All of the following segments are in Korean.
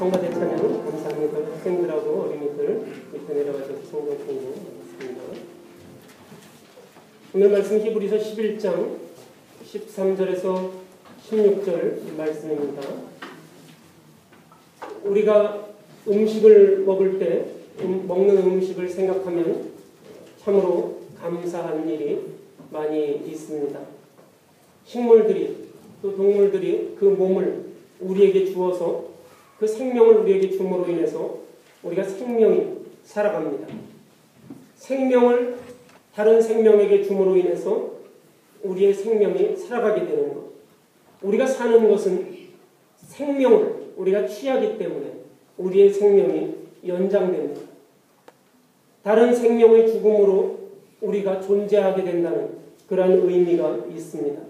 성가대 찬양 감사합니다. 학생들하고 어린이들 밑에 내려가셔서 성경 공부하겠습니다. 오늘 말씀 히브리서 11장 13절에서 16절 말씀입니다. 우리가 음식을 먹을 때 먹는 음식을 생각하면 참으로 감사한 일이 많이 있습니다. 식물들이 또 동물들이 그 몸을 우리에게 주어서 그 생명을 우리에게 줌으로 인해서 우리가 생명이 살아갑니다. 생명을 다른 생명에게 줌으로 인해서 우리의 생명이 살아가게 되는 것. 우리가 사는 것은 생명을 우리가 취하기 때문에 우리의 생명이 연장됩니다. 다른 생명의 죽음으로 우리가 존재하게 된다는 그러한 의미가 있습니다.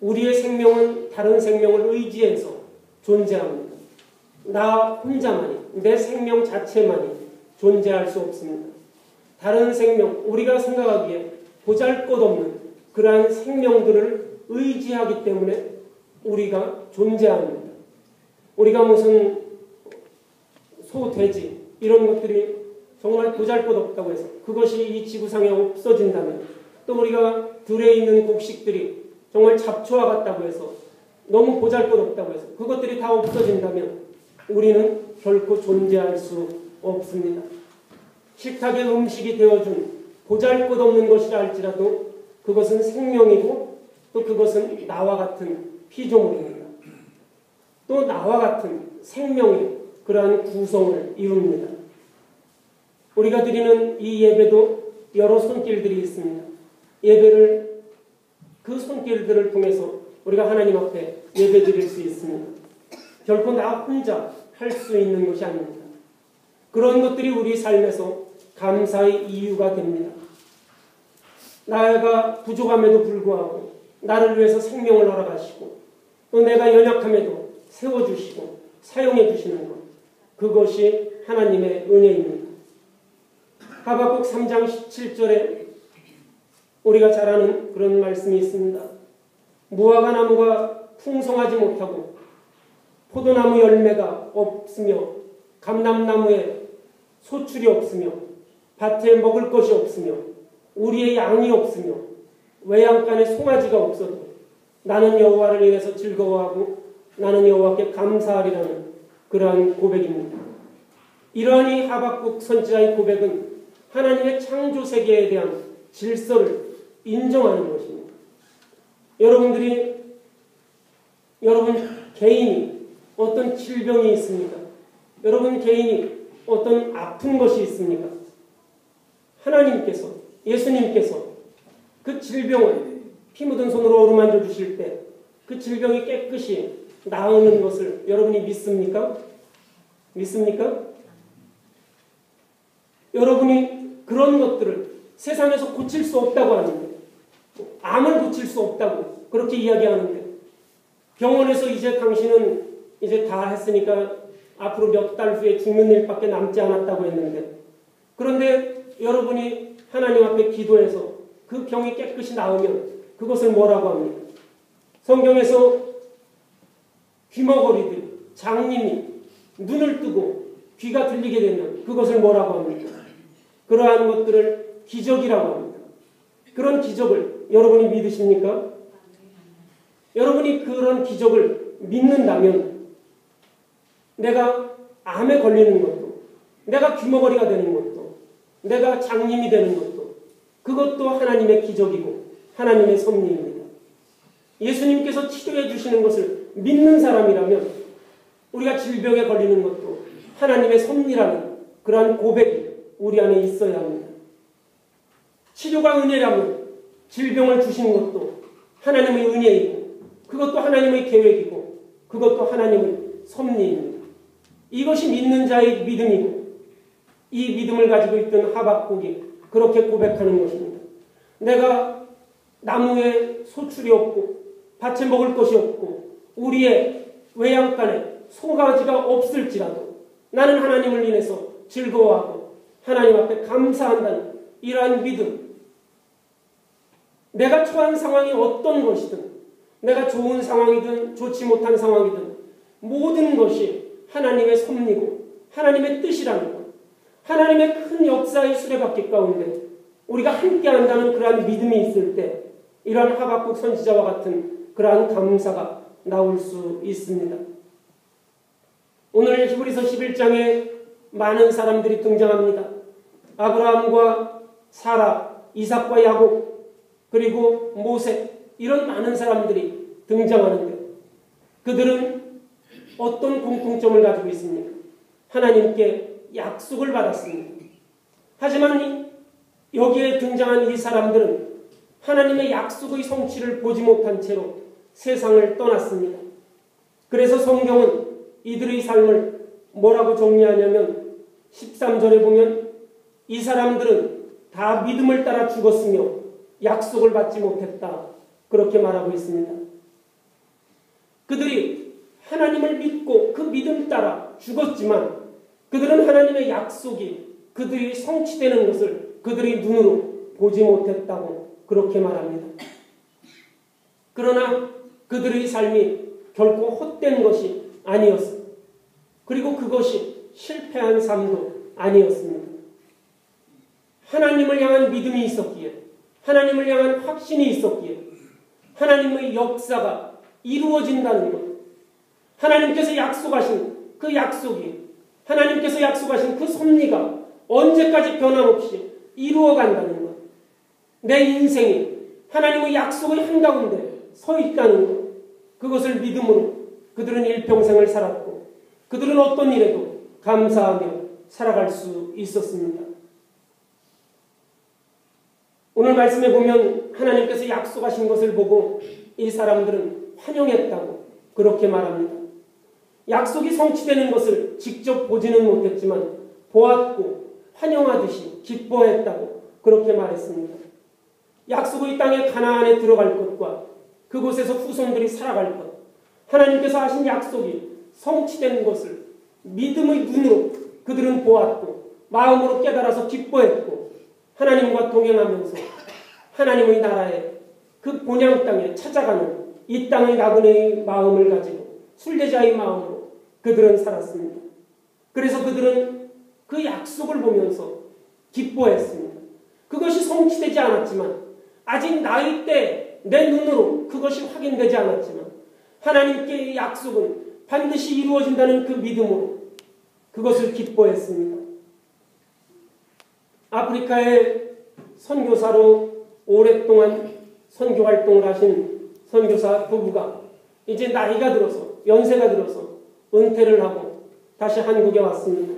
우리의 생명은 다른 생명을 의지해서 존재합니다. 나 혼자만이, 내 생명 자체만이 존재할 수 없습니다. 다른 생명, 우리가 생각하기에 보잘것없는 그러한 생명들을 의지하기 때문에 우리가 존재합니다. 우리가 무슨 소, 돼지 이런 것들이 정말 보잘것없다고 해서 그것이 이 지구상에 없어진다면, 또 우리가 들에 있는 곡식들이 정말 잡초와 같다고 해서 너무 보잘것없다고 해서 그것들이 다 없어진다면 우리는 결코 존재할 수 없습니다. 식탁에 음식이 되어준 보잘것없는 것이라 할지라도 그것은 생명이고 또 그것은 나와 같은 피조물입니다. 또 나와 같은 생명의 그러한 구성을 이룹니다. 우리가 드리는 이 예배도 여러 손길들이 있습니다. 예배를 그 손길들을 통해서 우리가 하나님 앞에 예배 드릴 수 있습니다. 결코 나 혼자 할 수 있는 것이 아닙니다. 그런 것들이 우리 삶에서 감사의 이유가 됩니다. 나가 부족함에도 불구하고 나를 위해서 생명을 허락하시고 또 내가 연약함에도 세워주시고 사용해 주시는 것, 그것이 하나님의 은혜입니다. 하박국 3장 17절에 우리가 잘 아는 그런 말씀이 있습니다. 무화과 나무가 풍성하지 못하고 포도나무 열매가 없으며 감람나무에 소출이 없으며 밭에 먹을 것이 없으며 우리의 양이 없으며 외양간에 송아지가 없어도 나는 여호와를 인해서 즐거워하고 나는 여호와께 감사하리라는 그러한 고백입니다. 이러한 이 하박국 선지자의 고백은 하나님의 창조 세계에 대한 질서를 인정하는 것입니다. 여러분 개인이 어떤 질병이 있습니까? 여러분 개인이 어떤 아픈 것이 있습니까? 하나님께서, 예수님께서 그 질병을 피 묻은 손으로 어루만져 주실 때 그 질병이 깨끗이 나으는 것을 여러분이 믿습니까? 믿습니까? 여러분이 그런 것들을 세상에서 고칠 수 없다고 하는데, 암을 고칠 수 없다고 그렇게 이야기하는데, 병원에서 이제 당신은 이제 다 했으니까 앞으로 몇 달 후에 죽는 일밖에 남지 않았다고 했는데, 그런데 여러분이 하나님 앞에 기도해서 그 병이 깨끗이 나으면 그것을 뭐라고 합니까? 성경에서 귀머거리들, 장님이 눈을 뜨고 귀가 들리게 되면 그것을 뭐라고 합니까? 그러한 것들을 기적이라고 합니다. 그런 기적을 여러분이 믿으십니까? 여러분이 그런 기적을 믿는다면 내가 암에 걸리는 것도, 내가 귀머거리가 되는 것도, 내가 장님이 되는 것도, 그것도 하나님의 기적이고 하나님의 섭리입니다. 예수님께서 치료해 주시는 것을 믿는 사람이라면 우리가 질병에 걸리는 것도 하나님의 섭리라는 그러한 고백이 우리 안에 있어야 합니다. 치료가 은혜라면 질병을 주시는 것도 하나님의 은혜이고 그것도 하나님의 계획이고 그것도 하나님의 섭리입니다. 이것이 믿는 자의 믿음이고 이 믿음을 가지고 있던 하박국이 그렇게 고백하는 것입니다. 내가 나무에 소출이 없고 밭에 먹을 것이 없고 우리의 외양간에 송아지가 없을지라도 나는 하나님을 인해서 즐거워하고 하나님 앞에 감사한다는 이러한 믿음, 내가 처한 상황이 어떤 것이든 내가 좋은 상황이든 좋지 못한 상황이든 모든 것이 하나님의 섭리고 하나님의 뜻이라는 것, 하나님의 큰 역사의 수레바퀴 가운데 우리가 함께한다는 그러한 믿음이 있을 때 이러한 하박국 선지자와 같은 그러한 감사가 나올 수 있습니다. 오늘 히브리서 11장에 많은 사람들이 등장합니다. 아브라함과 사라, 이삭과 야곱, 그리고 모세, 이런 많은 사람들이 등장하는데 그들은 어떤 공통점을 가지고 있습니까? 하나님께 약속을 받았습니다. 하지만 여기에 등장한 이 사람들은 하나님의 약속의 성취를 보지 못한 채로 세상을 떠났습니다. 그래서 성경은 이들의 삶을 뭐라고 정리하냐면 13절에 보면 이 사람들은 다 믿음을 따라 죽었으며 약속을 받지 못했다, 그렇게 말하고 있습니다. 그들이 하나님을 믿고 그 믿음 따라 죽었지만 그들은 하나님의 약속이 그들이 성취되는 것을 그들의 눈으로 보지 못했다고 그렇게 말합니다. 그러나 그들의 삶이 결코 헛된 것이 아니었습니다. 그리고 그것이 실패한 삶도 아니었습니다. 하나님을 향한 믿음이 있었기에, 하나님을 향한 확신이 있었기에 하나님의 역사가 이루어진다는 것, 하나님께서 약속하신 그 약속이, 하나님께서 약속하신 그 섭리가 언제까지 변함없이 이루어간다는 것, 내 인생이 하나님의 약속의 한가운데 서 있다는 것, 그것을 믿음으로 그들은 일평생을 살았고 그들은 어떤 일에도 감사하며 살아갈 수 있었습니다. 오늘 말씀에 보면 하나님께서 약속하신 것을 보고 이 사람들은 환영했다고 그렇게 말합니다. 약속이 성취되는 것을 직접 보지는 못했지만 보았고 환영하듯이 기뻐했다고 그렇게 말했습니다. 약속의 땅에 가나안에 들어갈 것과 그곳에서 후손들이 살아갈 것, 하나님께서 하신 약속이 성취된 것을 믿음의 눈으로 그들은 보았고 마음으로 깨달아서 기뻐했고 하나님과 동행하면서 하나님의 나라에 그 본향 땅에 찾아가는 이 땅의 나그네의 마음을 가지고 순례자의 마음으로 그들은 살았습니다. 그래서 그들은 그 약속을 보면서 기뻐했습니다. 그것이 성취되지 않았지만 아직 나이 때 내 눈으로 그것이 확인되지 않았지만 하나님께 약속은 반드시 이루어진다는 그 믿음으로 그것을 기뻐했습니다. 아프리카의 선교사로 오랫동안 선교 활동을 하신 선교사 부부가 이제 나이가 들어서, 연세가 들어서 은퇴를 하고 다시 한국에 왔습니다.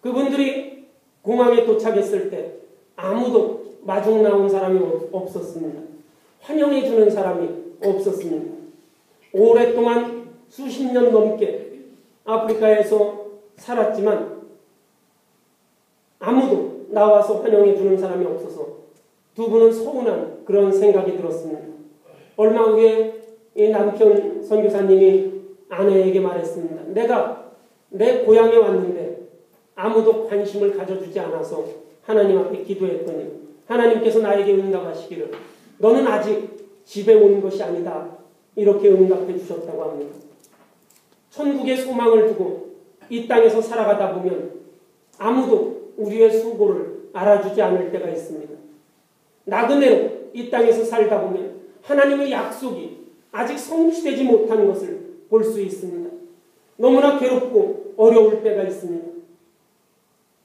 그분들이 공항에 도착했을 때 아무도 마중 나온 사람이 없었습니다. 환영해주는 사람이 없었습니다. 오랫동안 수십 년 넘게 아프리카에서 살았지만 아무도 나와서 환영해주는 사람이 없어서 두 분은 서운한 그런 생각이 들었습니다. 얼마 후에 이 남편 선교사님이 아내에게 말했습니다. 내가 내 고향에 왔는데 아무도 관심을 가져주지 않아서 하나님 앞에 기도했더니 하나님께서 나에게 응답하시기를 너는 아직 집에 온 것이 아니다, 이렇게 응답해 주셨다고 합니다. 천국의 소망을 두고 이 땅에서 살아가다 보면 아무도 우리의 수고를 알아주지 않을 때가 있습니다. 나그네로 이 땅에서 살다 보면 하나님의 약속이 아직 성취되지 못한 것을 볼 수 있습니다. 너무나 괴롭고 어려울 때가 있습니다.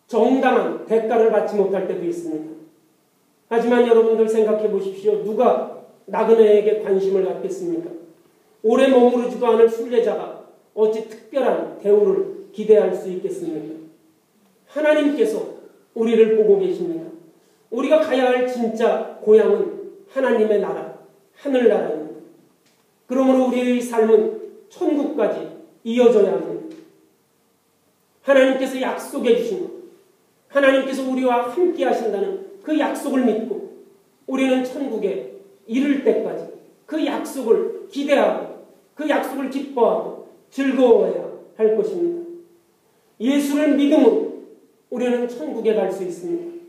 정당한 대가를 받지 못할 때도 있습니다. 하지만 여러분들 생각해 보십시오. 누가 나그네에게 관심을 갖겠습니까? 오래 머무르지도 않을 순례자가 어찌 특별한 대우를 기대할 수 있겠습니까? 하나님께서 우리를 보고 계십니다. 우리가 가야 할 진짜 고향은 하나님의 나라, 하늘나라입니다. 그러므로 우리의 삶은 천국까지 이어져야 합니다. 하나님께서 약속해 주신 것, 하나님께서 우리와 함께 하신다는 그 약속을 믿고 우리는 천국에 이를 때까지 그 약속을 기대하고 그 약속을 기뻐하고 즐거워해야 할 것입니다. 예수를 믿음으로 우리는 천국에 갈 수 있습니다.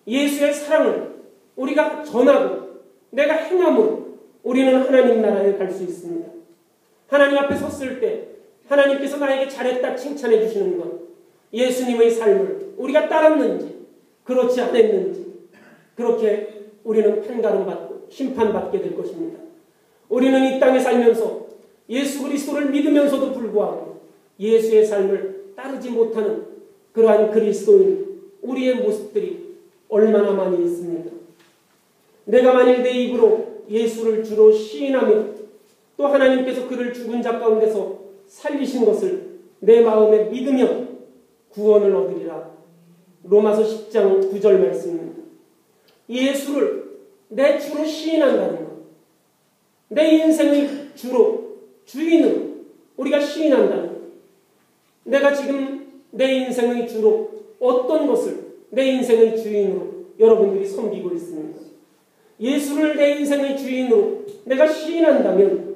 예수의 사랑을 우리가 전하고 내가 행함으로 우리는 하나님 나라에 갈 수 있습니다. 하나님 앞에 섰을 때 하나님께서 나에게 잘했다 칭찬해 주시는 것, 예수님의 삶을 우리가 따랐는지 그렇지 않았는지 그렇게 우리는 판가름받고 심판받게 될 것입니다. 우리는 이 땅에 살면서 예수 그리스도를 믿으면서도 불구하고 예수의 삶을 따르지 못하는 그러한 그리스도인 우리의 모습들이 얼마나 많이 있습니까? 내가 만일 내 입으로 예수를 주로 시인하며 또 하나님께서 그를 죽은 자 가운데서 살리신 것을 내 마음에 믿으며 구원을 얻으리라. 로마서 10장 9절 말씀입니다. 예수를 내 주로 시인한다는 것, 내 인생의 주로 주인으로 우리가 시인한다는 것. 내가 지금 내 인생의 주로 어떤 것을 내 인생의 주인으로 여러분들이 섬기고 있습니까? 예수를 내 인생의 주인으로 내가 시인한다면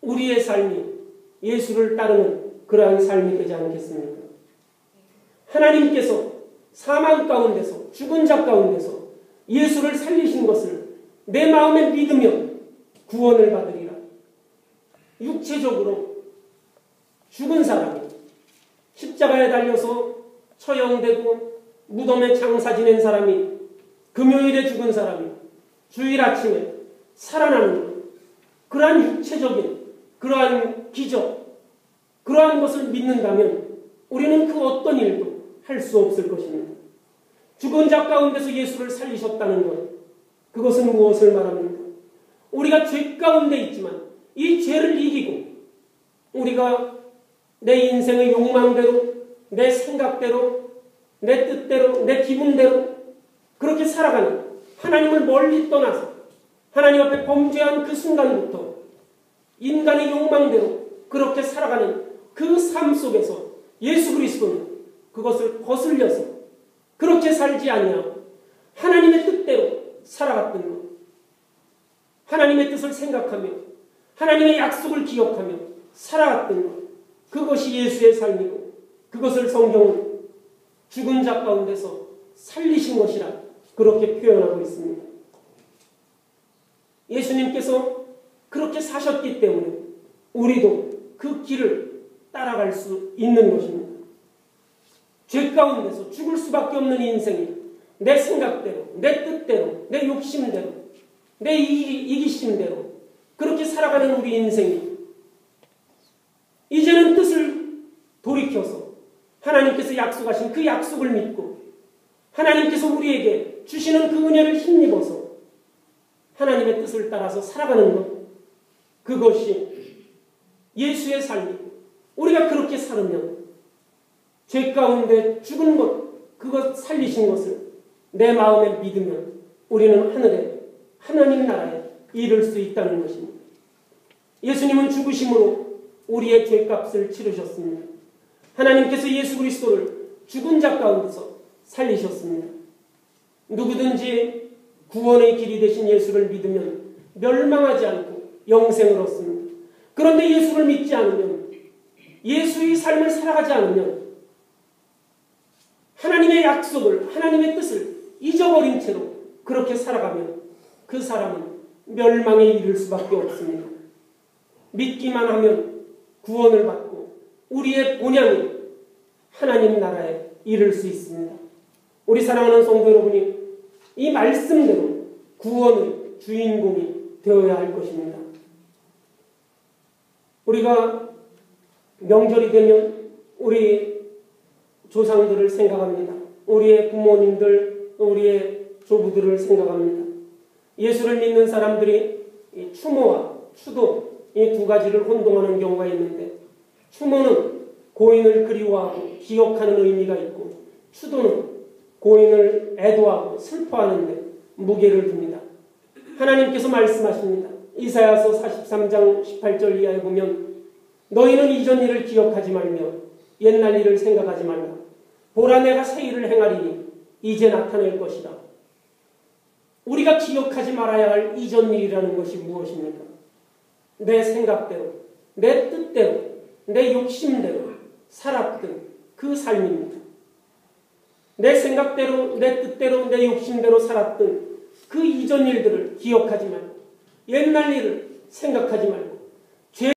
우리의 삶이 예수를 따르는 그러한 삶이 되지 않겠습니까? 하나님께서 사망 가운데서 죽은 자 가운데서 예수를 살리신 것을 내 마음에 믿으며 구원을 받으리라. 육체적으로 죽은 사람이 십자가에 달려서 처형되고 무덤에 장사 지낸 사람이 금요일에 죽은 사람이 주일 아침에 살아나는 것, 그러한 육체적인 그러한 기적, 그러한 것을 믿는다면 우리는 그 어떤 일도 할 수 없을 것입니다. 죽은 자 가운데서 예수를 살리셨다는 것, 그것은 무엇을 말합니까? 우리가 죄 가운데 있지만 이 죄를 이기고 우리가 내 인생의 욕망대로, 내 생각대로, 내 뜻대로, 내 기분대로 그렇게 살아가는, 하나님을 멀리 떠나서 하나님 앞에 범죄한 그 순간부터 인간의 욕망대로 그렇게 살아가는 그 삶 속에서 예수 그리스도는 그것을 거슬려서 그렇게 살지 아니하고 하나님의 뜻대로 살아갔던 것, 하나님의 뜻을 생각하며 하나님의 약속을 기억하며 살아갔던 것, 그것이 예수의 삶이고 그것을 성경은 죽은 자 가운데서 살리신 것이라 그렇게 표현하고 있습니다. 예수님께서 그렇게 사셨기 때문에 우리도 그 길을 따라갈 수 있는 것입니다. 죄 가운데서 죽을 수밖에 없는 인생이 내 생각대로, 내 뜻대로, 내 욕심대로, 내 이기심대로 그렇게 살아가는 우리 인생이 이제는 뜻을 돌이켜서 하나님께서 약속하신 그 약속을 믿고 하나님께서 우리에게 주시는 그 은혜를 힘입어서 하나님의 뜻을 따라서 살아가는 것, 그것이 예수의 삶이고 우리가 그렇게 살으면 죄 가운데 죽은 것, 그것 살리신 것을 내 마음에 믿으면 우리는 하늘에 하나님 나라에 이를 수 있다는 것입니다. 예수님은 죽으심으로 우리의 죄값을 치르셨습니다. 하나님께서 예수 그리스도를 죽은 자 가운데서 살리셨습니다. 누구든지 구원의 길이 되신 예수를 믿으면 멸망하지 않고 영생을 얻습니다. 그런데 예수를 믿지 않으면, 예수의 삶을 살아가지 않으면 하나님의 약속을, 하나님의 뜻을 잊어버린 채로 그렇게 살아가면 그 사람은 멸망에 이를 수밖에 없습니다. 믿기만 하면 구원을 받고 우리의 본향이 하나님 나라에 이를 수 있습니다. 우리 사랑하는 성도 여러분이 이 말씀대로 구원의 주인공이 되어야 할 것입니다. 우리가 명절이 되면 우리 조상들을 생각합니다. 우리의 부모님들, 우리의 조부들을 생각합니다. 예수를 믿는 사람들이 이 추모와 추도, 이 두 가지를 혼동하는 경우가 있는데, 추모는 고인을 그리워하고 기억하는 의미가 있고, 추도는 고인을 애도하고 슬퍼하는 데 무게를 둡니다. 하나님께서 말씀하십니다. 이사야서 43장 18절 이하에 보면 너희는 이전 일을 기억하지 말며 옛날 일을 생각하지 말라. 보라 내가 새 일을 행하리니 이제 나타낼 것이다. 우리가 기억하지 말아야 할 이전 일이라는 것이 무엇입니까? 내 생각대로, 내 뜻대로, 내 욕심대로 살았던 그 삶입니다. 내 생각대로, 내 뜻대로, 내 욕심대로 살았던 그 이전 일들을 기억하지 말고 옛날 일을 생각하지 말고